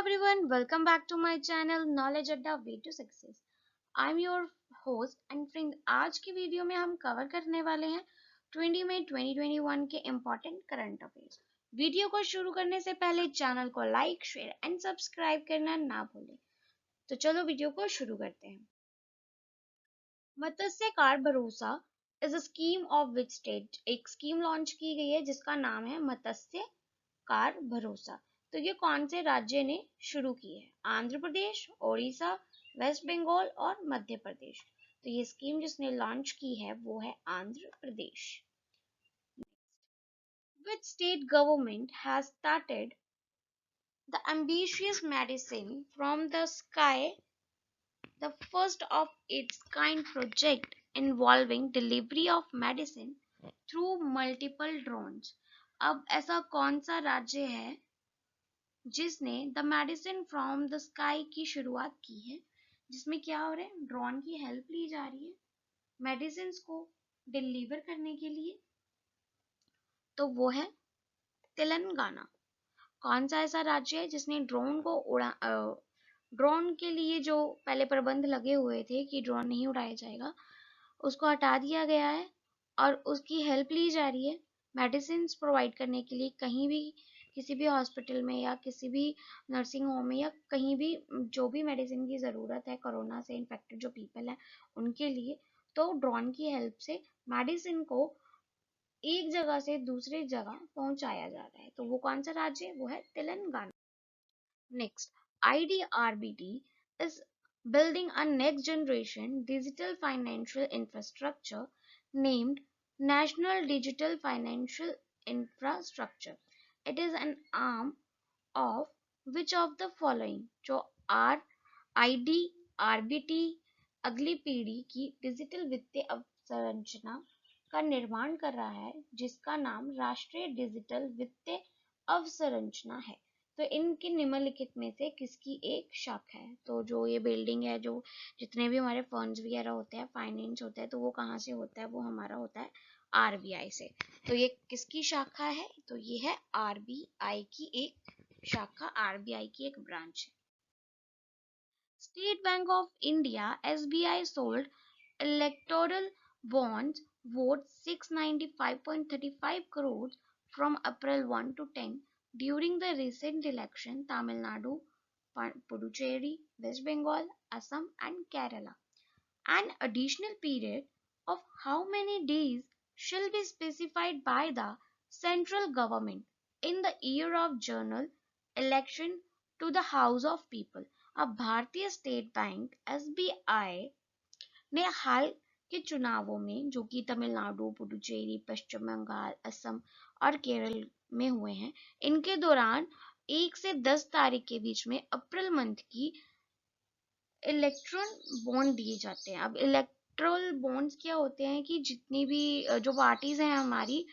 everyone, welcome back to my channel Knowledge Adda Way to Success. I'm your host and friend. आज की video में हम cover करने वाले हैं 20 मई 2021 के इम्पोर्टेंट करंट अफेयर्स। वीडियो को शुरू करने से पहले चैनल को लाइक, शेयर एंड सब्सक्राइब करना ना भूलें। तो चलो वीडियो को शुरू करते हैं। मत्स्य कार भरोसा is a scheme of which state. एक स्कीम लॉन्च की गई है जिसका नाम है मत्स्य कार भरोसा। तो ये कौन से राज्य ने शुरू की है? आंध्र प्रदेश, ओडिशा, वेस्ट बंगाल और मध्य प्रदेश। तो ये स्कीम जिसने लॉन्च की है वो है Andhra Pradesh. Which state government has started the ambitious medicine from the sky, the first of its kind project involving delivery of medicine through multiple drones? अब ऐसा कौन सा राज्य है जिसने the medicine from the sky की शुरुआत की है, जिसमें क्या हो रहा है, ड्रोन की हेल्प ली जा रही है मेडिसिन को डिलीवर करने के लिए। तो वो है तेलंगाना। कौन सा ऐसा राज्य है जिसने ड्रोन के लिए जो पहले प्रबंध लगे हुए थे कि ड्रोन नहीं उड़ाया जाएगा, उसको हटा दिया गया है और उसकी हेल्प ली जा रही है मेडिसिन प्रोवाइड करने के लिए। कहीं भी किसी भी हॉस्पिटल में या किसी भी नर्सिंग होम में या कहीं भी जो भी मेडिसिन की ज़रूरत है कोरोना से इन्फेक्टेड जो पीपल हैं उनके लिए, तो ड्रोन की हेल्प से मेडिसिन को एक जगह से दूसरी जगह पहुंचाया जा रहा है। तो वो कौन सा राज्य है? वो है Telangana. Next, IDRBT is building a next generation digital financial infrastructure named National Digital Financial Infrastructure. It is an arm of which of the following? जो IDRBT अगली पीढ़ी की डिजिटल वित्तीय अवसंरचना का निर्माण कर रहा है जिसका नाम राष्ट्रीय डिजिटल वित्तीय अवसंरचना है। तो इनके निम्नलिखित में से किसकी एक शाखा है? तो जो ये बिल्डिंग है, जो जितने भी हमारे फंड्स वगैरह होते हैं, फाइनेंस होता है, तो वो कहाँ से होता है? वो हमारा होता है RBI से। तो ये किसकी शाखा है? तो ये है RBI की एक शाखा, RBI की एक ब्रांच है। State bank of India SBI sold electoral bonds worth 695.35 crores from April 1 to 10 during the recent election Tamil Nadu, Puducherry, West Bengal, Assam and Kerala. An additional period of how many days shall be specified by the central government in the year of general election to the House of People. अब भारतीय state bank SBI ने हाल के चुनावों में, जो कि तमिलनाडु, पुडुचेरी, पश्चिम बंगाल, असम और केरल में हुए हैं, इनके दौरान 1 से 10 तारीख के बीच में अप्रैल मंथ की इलेक्ट्रॉन बॉन्ड दिए जाते हैं। अब इलेक्ट्रल बॉन्ड्स क्या होते हैं कि जितनी भी जो पार्टीज हैं हमारी,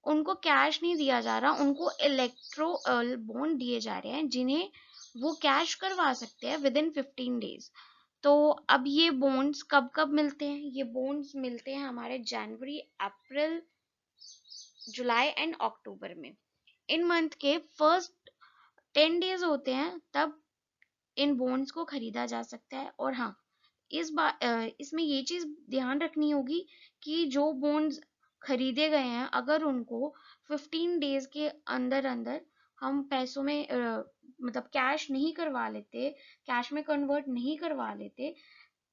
उनको कैश नहीं दिया जा रहा, उनको इलेक्ट्रल बॉन्ड दिए जा रहे हैं जिन्हें वो कैश करवा सकते हैं विद इन 15 डेज। तो अब ये बॉन्ड्स कब कब मिलते हैं? ये बॉन्ड्स मिलते हैं हमारे जनवरी, अप्रैल, जुलाई एंड अक्टूबर में। इन मंथ के फर्स्ट 10 डेज होते हैं तब इन बॉन्ड्स को खरीदा जा सकता है। और हाँ, इसमें ये चीज ध्यान रखनी होगी कि जो बॉन्ड्स खरीदे गए हैं, अगर उनको 15 डेज के अंदर अंदर हम पैसों में मतलब कैश नहीं करवा लेते, कैश में कन्वर्ट नहीं करवा लेते,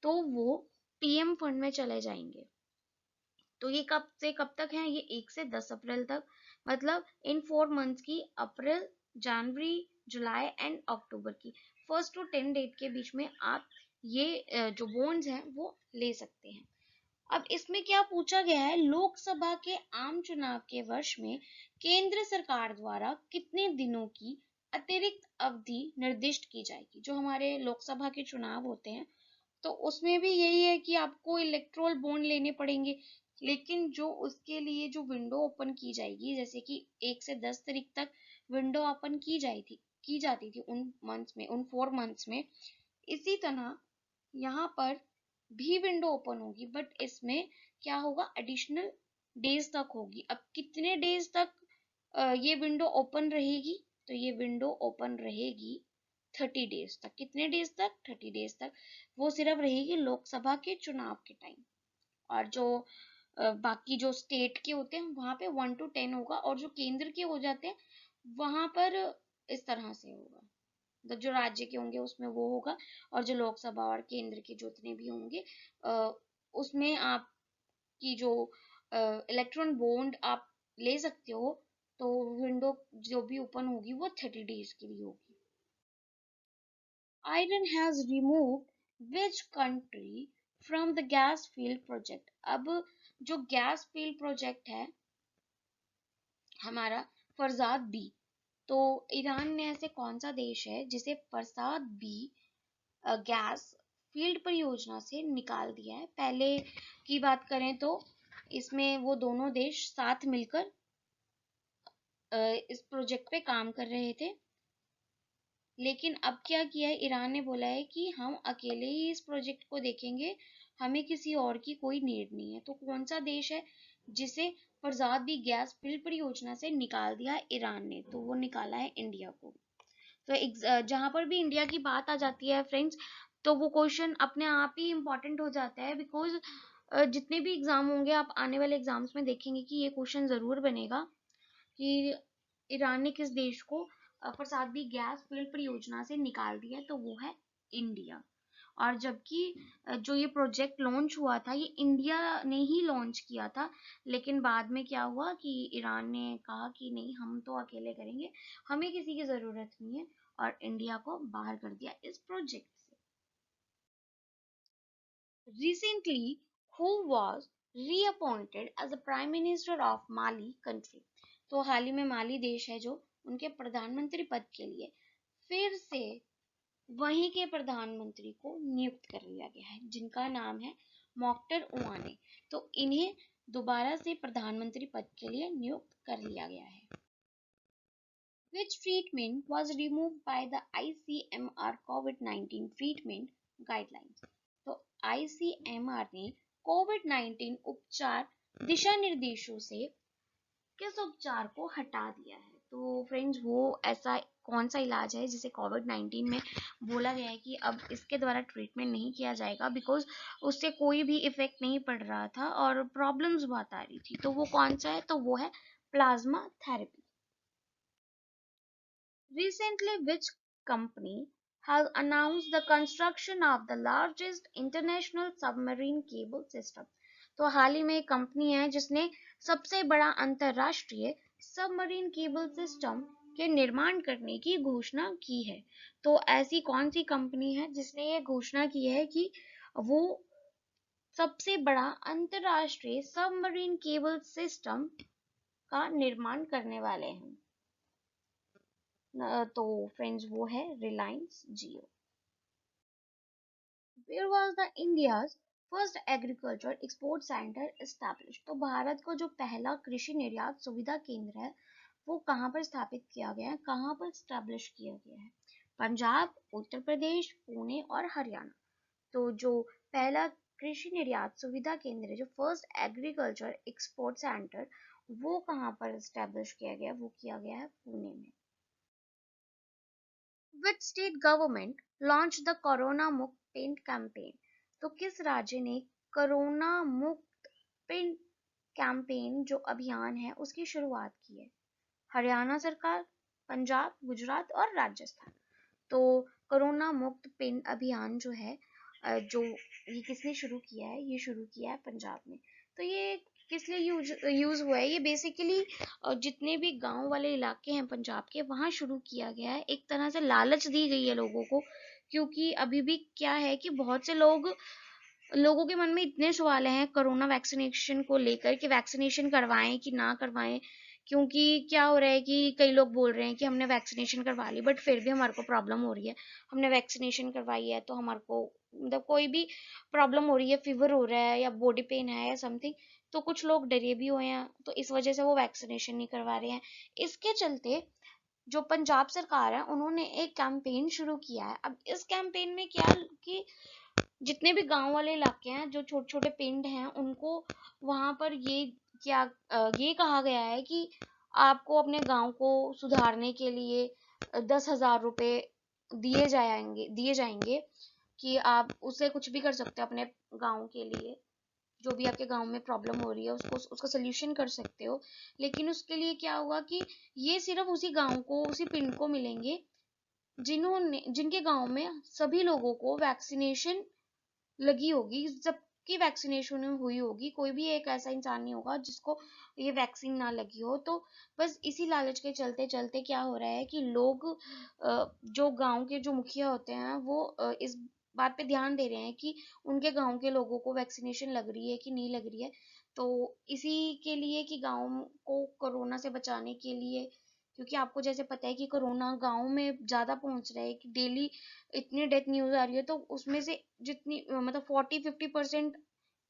तो वो PM फंड में चले जाएंगे। तो ये कब से कब तक है? ये 1 से 10 अप्रैल तक, मतलब इन 4 मंथ्स की, अप्रैल, जनवरी, जुलाई एंड अक्टूबर की फर्स्ट टू 10 डेट के बीच में आप ये जो बॉन्ड्स हैं वो ले सकते हैं। अब इसमें क्या पूछा गया है? लोकसभा के आम चुनाव के वर्ष में केंद्र सरकार द्वारा कितने दिनों की अतिरिक्त अवधि निर्दिष्ट की जाएगी? जो हमारे लोकसभा के चुनाव होते हैं तो उसमें भी यही है कि आपको इलेक्ट्रोल बॉन्ड लेने पड़ेंगे, लेकिन जो उसके लिए जो विंडो ओपन की जाएगी, जैसे कि 1 से 10 तारीख तक विंडो ओपन की जाती थी उन मंथ्स में, उन 4 मंथ्स में, इसी तरह यहाँ पर भी विंडो ओपन होगी, बट इसमें क्या होगा? एडिशनल डेज तक होगी। अब कितने डेज तक ये विंडो ओपन रहेगी? तो ये विंडो ओपन रहेगी 30 डेज तक। कितने डेज तक? 30 डेज तक। वो सिर्फ रहेगी लोकसभा के चुनाव के टाइम। और जो बाकी जो स्टेट के होते हैं वहां पे 1 to 10 होगा, और जो केंद्र के हो जाते हैं वहां पर इस तरह से होगा। तो जो राज्य के होंगे उसमें वो होगा, और जो लोकसभा और केंद्र के जितने भी होंगे उसमें आपकी जो इलेक्ट्रॉन बॉन्ड आप ले सकते हो। तो विंडो जो भी ओपन होगी वो 30 डेज के लिए होगी। Iran has removed which country from the gas field project? अब जो गैस फील्ड प्रोजेक्ट है हमारा फरजाद बी, तो ईरान ने ऐसे कौन सा देश है जिसे फरजाद बी गैस फील्ड परियोजना से निकाल दिया है? पहले की बात करें तो इसमें वो दोनों देश साथ मिलकर इस प्रोजेक्ट पे काम कर रहे थे, लेकिन अब क्या किया है ईरान ने बोला है कि हम अकेले ही इस प्रोजेक्ट को देखेंगे, हमें किसी और की कोई नीड नहीं है। तो कौन सा देश है जिसे फरजाद बी गैस फील्ड परियोजना से निकाल दिया ईरान ने? तो वो निकाला है इंडिया को। तो जहां पर भी इंडिया की बात आ जाती है फ्रेंड्स, तो वो क्वेश्चन अपने आप ही इम्पोर्टेंट हो जाता है, बिकॉज जितने भी एग्जाम होंगे आप आने वाले एग्जाम्स में देखेंगे कि ये क्वेश्चन जरूर बनेगा कि ईरान ने किस देश को फरसाद भी गैस फील्ड परियोजना से निकाल दिया, तो वो है इंडिया। और जबकि जो ये प्रोजेक्ट लॉन्च हुआ था ये इंडिया ने ही लॉन्च किया था, लेकिन बाद में क्या हुआ कि ईरान ने कहा कि नहीं हम तो अकेले करेंगे, हमें किसी की जरूरत नहीं है, और इंडिया को बाहर कर दिया इस प्रोजेक्ट से। Recently, who was reappointed as the Prime Minister of Mali country? तो हाल ही में माली देश है जो उनके प्रधानमंत्री पद के लिए फिर से वहीं के प्रधानमंत्री को नियुक्त कर लिया गया है, जिनका नाम है मोक्टर उआने। तो इन्हें दोबारा से प्रधानमंत्री पद के लिए नियुक्त कर लिया गया है। Which treatment was removed by the ICMR COVID-19 treatment guidelines? तो ICMR ने कोविड-19 उपचार दिशा निर्देशों से किस उपचार को हटा दिया है? तो फ्रेंड्स वो ऐसा कौन सा इलाज है जिसे कोविड-19 में बोला गया है कि अब इसके द्वारा ट्रीटमेंट नहीं किया जाएगा, बिकॉज उससे कोई भी इफेक्ट नहीं पड़ रहा था और प्रॉब्लम्स बहुत आ रही थी। तो वो कौन सा है? तो वो है plasma therapy. Recently, which company has announced the construction of the largest international submarine cable system? तो हाल ही में एक कंपनी है जिसने सबसे बड़ा अंतरराष्ट्रीय सबमरीन केबल सिस्टम के निर्माण करने की घोषणा की है। तो ऐसी कौन सी कंपनी है जिसने ये घोषणा की है कि वो सबसे बड़ा अंतरराष्ट्रीय सबमरीन केबल सिस्टम का निर्माण करने वाले हैं? तो फ्रेंड्स वो है रिलायंस जियो। Where was the India's first agriculture export center established? तो भारत को जो पहला कृषि निर्यात सुविधा केंद्र है वो कहाँ पर स्थापित किया गया है, कहाँ पर स्टैब्लिश किया गया है? पंजाब, उत्तर प्रदेश, पुणे और हरियाणा। तो जो पहला कृषि निर्यात सुविधा केंद्र है, जो फर्स्ट एग्रीकल्चर एक्सपोर्ट सेंटर, वो कहाँ पर स्टैब्लिश किया गया? वो किया गया है पुणे में। Which state government launched the corona मुक्त पिंड कैंपेन? तो किस राज्य ने कोरोना मुक्त पिंड कैंपेन जो अभियान है उसकी शुरुआत की है? हरियाणा सरकार, पंजाब, गुजरात और राजस्थान। तो कोरोना मुक्त पिंड अभियान जो है जो ये किसने शुरू किया है? ये शुरू किया है पंजाब ने। तो ये किस लिए यूज हुआ है? ये बेसिकली जितने भी गांव वाले इलाके हैं पंजाब के वहां शुरू किया गया है। एक तरह से लालच दी गई है लोगों को, क्योंकि अभी भी क्या है कि बहुत से लोगों के मन में इतने सवाल हैं कोरोना वैक्सीनेशन को लेकर कि वैक्सीनेशन करवाएं कि ना करवाएं, क्योंकि क्या हो रहा है कि कई लोग बोल रहे हैं कि हमने वैक्सीनेशन करवा ली बट फिर भी हमारे को प्रॉब्लम हो रही है, हमने वैक्सीनेशन करवाई है तो हमारे को मतलब कोई भी प्रॉब्लम हो रही है, फीवर हो रहा है या बॉडी पेन है या समथिंग, तो कुछ लोग डरे भी हुए हैं, तो इस वजह से वो वैक्सीनेशन नहीं करवा रहे हैं। इसके चलते जो पंजाब सरकार है उन्होंने एक कैंपेन शुरू किया है। अब इस कैंपेन में क्या कि जितने भी गांव वाले इलाके हैं जो छोटे छोटे पिंड हैं उनको वहां पर ये क्या ये कहा गया है कि आपको अपने गांव को सुधारने के लिए 10,000 रुपए दिए जाएंगे कि आप उससे कुछ भी कर सकते हो अपने गांव के लिए। जो भी आपके गांव में प्रॉब्लम हो रही है उसको उसका सोल्यूशन कर सकते हो। लेकिन उसके लिए क्या होगा कि ये सिर्फ उसी गांव को, उसी पिंड को मिलेंगे जिनके गांव में सभी लोगों को वैक्सीनेशन लगी होगी, सबकी वैक्सीनेशन हुई होगी। कोई भी एक ऐसा इंसान नहीं होगा जिसको ये वैक्सीन ना लगी हो। तो बस इसी लालच के चलते चलते क्या हो रहा है कि लोग जो गांव के जो मुखिया होते हैं वो इस बात पे ध्यान दे रहे हैं कि उनके गांव के लोगों को वैक्सीनेशन लग रही है कि नहीं लग रही है। तो इसी के लिए कि गांव को कोरोना से बचाने के लिए, क्योंकि आपको जैसे पता है कि कोरोना गांव में ज्यादा पहुंच रहा है कि डेली इतनी डेथ न्यूज आ रही है, तो उसमें से जितनी मतलब 40-50%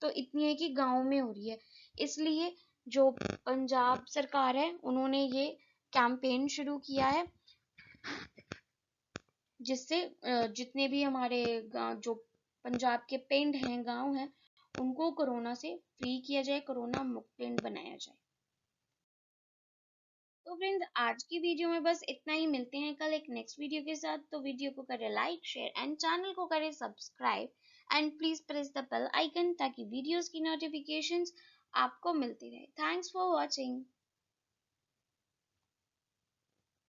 तो इतनी है कि गांव में हो रही है। इसलिए जो पंजाब सरकार है उन्होंने ये कैंपेन शुरू किया है जिससे जितने भी हमारे जो पंजाब के पिंड हैं, गांव हैं, उनको कोरोना से फ्री किया जाए, कोरोना मुक्त पिंड बनाया जाए। तो फ्रेंड्स, आज की वीडियो में बस इतना ही। मिलते हैं कल एक नेक्स्ट वीडियो के साथ। तो वीडियो को करें लाइक, शेयर एंड चैनल को करें subscribe and please press the bell icon ताकि वीडियोस की नोटिफिकेशंस आपको मिलती रहे। Thanks for watching.